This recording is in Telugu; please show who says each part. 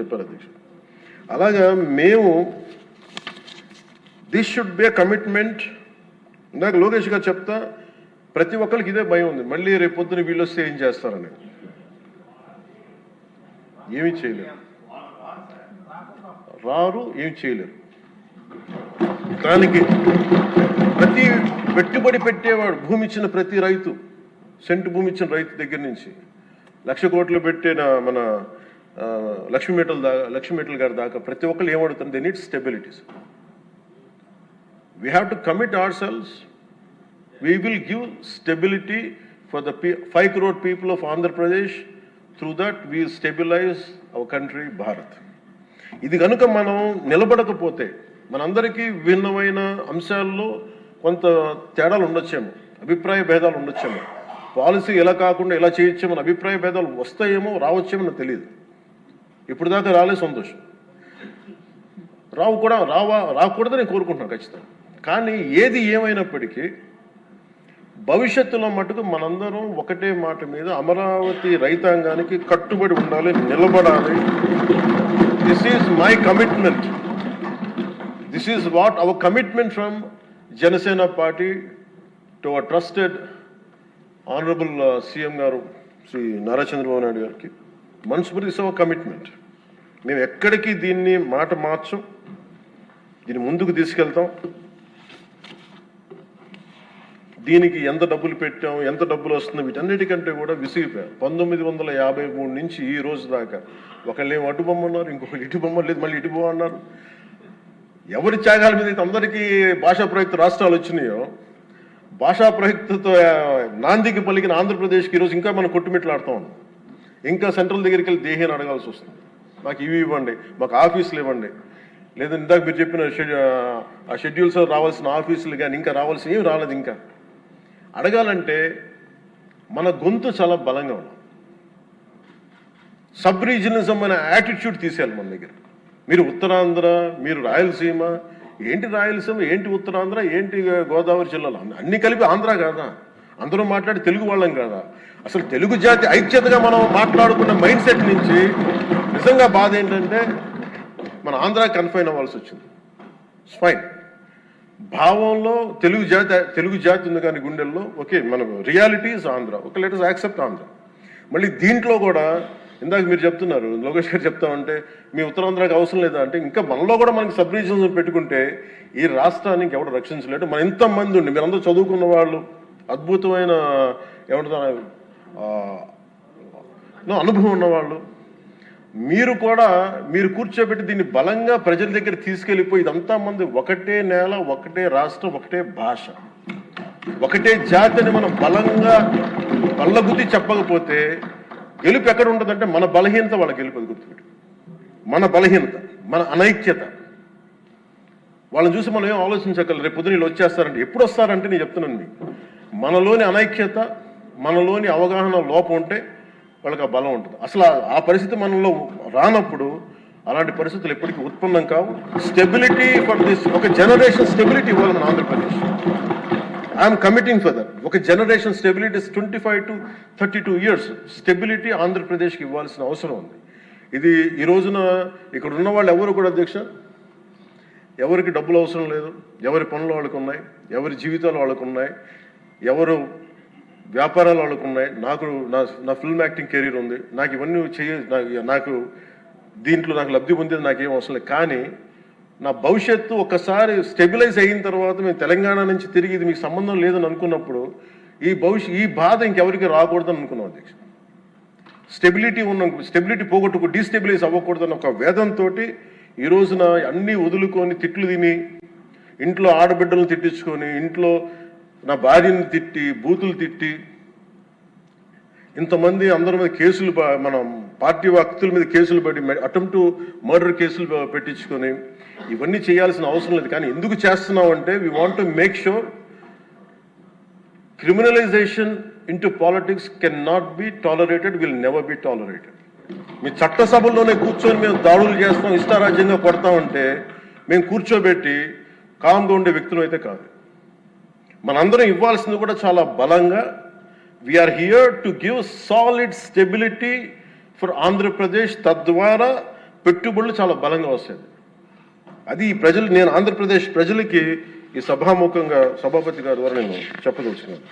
Speaker 1: చెప్పారు అధ్యక్షుడు. అలాగా మేము this should be a commitment. ఇందాక లోకేష్ గారు చెప్తా, ప్రతి ఒక్కరికి ఇదే భయం ఉంది, మళ్ళీ రేపు పొద్దున వీళ్ళు వస్తే ఏం చేస్తారని. ఏమీ చేయలేరు, రారు, ఏమి చేయలేరు. దానికి ప్రతి పెట్టుబడి పెట్టేవాడు, భూమి ఇచ్చిన ప్రతి రైతు, సెంటు భూమి ఇచ్చిన రైతు దగ్గర నుంచి 1,00,000 కోట్లు పెట్టిన మన లక్ష్మీ గారి దాకా ప్రతి ఒక్కరు ఏమడుతుంది, they need stabilities. We have to commit ourselves. We will give stability for the 5 crore people of Andhra Pradesh. Through that we stabilize our country, Bharat. ఇది కనుక మనం నిలబడకపోతే మనందరికీ భిన్నమైన అంశాల్లో కొంత తేడాలు ఉండొచ్చేమో, అభిప్రాయ భేదాలు ఉండొచ్చేమో, పాలసీ ఎలా కాకుండా ఎలా చేయొచ్చేమో అభిప్రాయ భేదాలు వస్తాయేమో, రావచ్చేమో నాకు తెలియదు. ఇప్పుడు దాకా రాలే, సంతోషం. రాకూడదని నేను కోరుకుంటున్నాను ఖచ్చితంగా. కానీ ఏది ఏమైనప్పటికీ భవిష్యత్తులో మటుకు మనందరం ఒకటే మాట మీద అమరావతి రైతాంగానికి కట్టుబడి ఉండాలి, నిలబడాలి. This is my commitment. This is what our commitment from Janasena party to our trusted honourable CM గారు శ్రీ నారా చంద్రబాబు నాయుడు గారికి. మనస్ఫూర్తి ఇస్ అవర్ కమిట్మెంట్. మేము ఎక్కడికి దీన్ని మాట మార్చం, దీన్ని ముందుకు తీసుకెళ్తాం. దీనికి ఎంత డబ్బులు పెట్టాం, ఎంత డబ్బులు వస్తుంది, వీటన్నిటికంటే కూడా విసిగిపోయాం. 1953 నుంచి ఈ రోజు దాకా ఒకళ్ళు ఏమో అటు బొమ్మ అన్నారు, ఇంకొకరు ఇటు బొమ్మ లేదు, మళ్ళీ ఇటు బొమ్మ అన్నారు. ఎవరి త్యాగాల మీద అయితే అందరికీ భాషా ప్రయుక్త రాష్ట్రాలు వచ్చినాయో, భాషా ప్రయుక్తతో నాందికి పలికిన ఆంధ్రప్రదేశ్కి ఈరోజు ఇంకా మనం కొట్టుమిట్లాడుతూ ఉన్నాం. ఇంకా సెంట్రల్ దగ్గరికి వెళ్ళి దేహాన్ని అడగాల్సి వస్తుంది. మాకు ఇవి ఇవ్వండి, మాకు ఆఫీసులు ఇవ్వండి, లేదా ఇందాక మీరు చెప్పిన ఆ షెడ్యూల్స్ రావాల్సిన ఆఫీసులు కానీ ఇంకా రావాల్సిన ఏమి రాలేదు. ఇంకా అడగాలంటే మన గొంతు చాలా బలంగా ఉన్నాం. సబ్ రీజనలిజం అనే యాటిట్యూడ్ తీసేయాలి మన దగ్గర. మీరు ఉత్తరాంధ్ర, మీరు రాయలసీమ, ఏంటి రాయలసీమ, ఏంటి ఉత్తరాంధ్ర, ఏంటి గోదావరి జిల్లాలో అన్ని కలిపి ఆంధ్ర కాదా? అందరూ మాట్లాడి తెలుగు వాళ్ళం కాదా? అసలు తెలుగు జాతి ఐక్యతగా మనం మాట్లాడుకున్న మైండ్ సెట్ నుంచి నిజంగా బాధ ఏంటంటే మన ఆంధ్ర కన్ఫైన్ అవ్వాల్సి వచ్చింది. ఫైన్, భావంలో తెలుగు జాతి ఉంది కానీ గుండెల్లో ఓకే, మన realities Andhra, okay, let us accept Andhra. మళ్ళీ దీంట్లో కూడా ఇందాక మీరు చెప్తున్నారు, లోకేష్ గారు చెప్తామంటే మీ ఉత్తరాంధ్రకి అవసరం లేదా అంటే, ఇంకా మనలో కూడా మనకి సబ్ రీజన్స్ పెట్టుకుంటే ఈ రాష్ట్రానికి ఎవరు రక్షించలేడు. మన ఇంతమంది ఉండి మీరందరూ చదువుకున్న వాళ్ళు, అద్భుతమైన ఏమంటారు అనుభవం ఉన్నవాళ్ళు, మీరు కూర్చోబెట్టి దీన్ని బలంగా ప్రజల దగ్గర తీసుకెళ్ళిపోయి ఇదంతా మంది ఒకటే నేల, ఒకటే రాష్ట్రం, ఒకటే భాష, ఒకటే జాతిని మనం బలంగా బల్లగుద్ది చెప్పకపోతే గెలుపు ఎక్కడ ఉంటుందంటే మన బలహీనత వాళ్ళ గెలుపు. అది గుర్తుపెట్టు, మన బలహీనత, మన అనైక్యత. వాళ్ళని చూసి మనం ఏం ఆలోచించగలరు, రేపు పొద్దున వీళ్ళు వచ్చేస్తారంటే. ఎప్పుడు వస్తారంటే నేను చెప్తున్నాను మీకు, మనలోని అనైక్యత, మనలోని అవగాహన లోపం ఉంటే వాళ్ళకి ఆ బలం ఉంటుంది. అసలు ఆ పరిస్థితి మనలో రానప్పుడు అలాంటి పరిస్థితులు ఎప్పటికీ ఉత్పన్నం కావు. స్టెబిలిటీ ఫర్ దిస్, ఒక జనరేషన్ స్టెబిలిటీ ఇవ్వాలి మన Andhra Pradesh. I'm committing for that. ఒక generation stability 25 to 32 years stability ఆంధ్రప్రదేశ్కి ఇవ్వాల్సిన అవసరం ఉంది. ఇది ఈ రోజున ఇక్కడ ఉన్న వాళ్ళు ఎవరు కూడా అధ్యక్ష, ఎవరికి డబ్బులు అవసరం లేదు, ఎవరి పనులు వాళ్ళకు ఉన్నాయి, ఎవరి జీవితాలు వాళ్ళకు ఉన్నాయి, ఎవరు వ్యాపారాలు వాళ్ళకు ఉన్నాయి. నా ఫిల్మ్ యాక్టింగ్ కెరీర్ ఉంది, నాకు ఇవన్నీ నాకు దీంట్లో నాకు లబ్ధి పొందేది నాకేం అవసరం లేదు. కానీ నా భవిష్యత్తు ఒక్కసారి స్టెబిలైజ్ అయిన తర్వాత మేము తెలంగాణ నుంచి తిరిగి ఇది మీకు సంబంధం లేదని అనుకున్నప్పుడు ఈ బాధ ఇంకెవరికి రాకూడదని అనుకున్నాం అధ్యక్ష. స్టెబిలిటీ పోగొట్టుకు డీస్టెబిలైజ్ అవ్వకూడదని ఒక వేదంతో ఈ రోజున అన్నీ వదులుకొని తిట్లు తిని, ఇంట్లో ఆడబిడ్డలను తిట్టించుకొని, ఇంట్లో నా భార్యను తిట్టి, బూతులు తిట్టి, ఇంతమంది అందరి మీద కేసులు, మన పార్టీ వ్యక్తుల మీద కేసులు పడి అటెంప్ట్ మర్డర్ కేసులు పెట్టించుకొని ఇవన్నీ చేయాల్సిన అవసరం లేదు. కానీ ఎందుకు చేస్తున్నాం అంటే we want to make sure criminalization into politics can not be tolerated, will never be tolerated. మీ చట్టసభల్లోనే కూర్చొని మేము దాడులు చేస్తాం, ఇష్టారాజ్యంగా కొడతామంటే మేము కూర్చోబెట్టి కామ్గా ఉండే వ్యక్తులు అయితే కాదు. మనందరం ఇవ్వాల్సింది కూడా చాలా బలంగా, we're here to give solid stability for Andhra Pradesh. తద్వారా పెట్టుబడులు చాలా బలంగా వస్తాయి. అది ఈ ప్రజలు, నేను ఆంధ్రప్రదేశ్ ప్రజలకి ఈ సభాముఖంగా సభాపతి గారి ద్వారా నేను చెప్పదలుచుకున్నాను.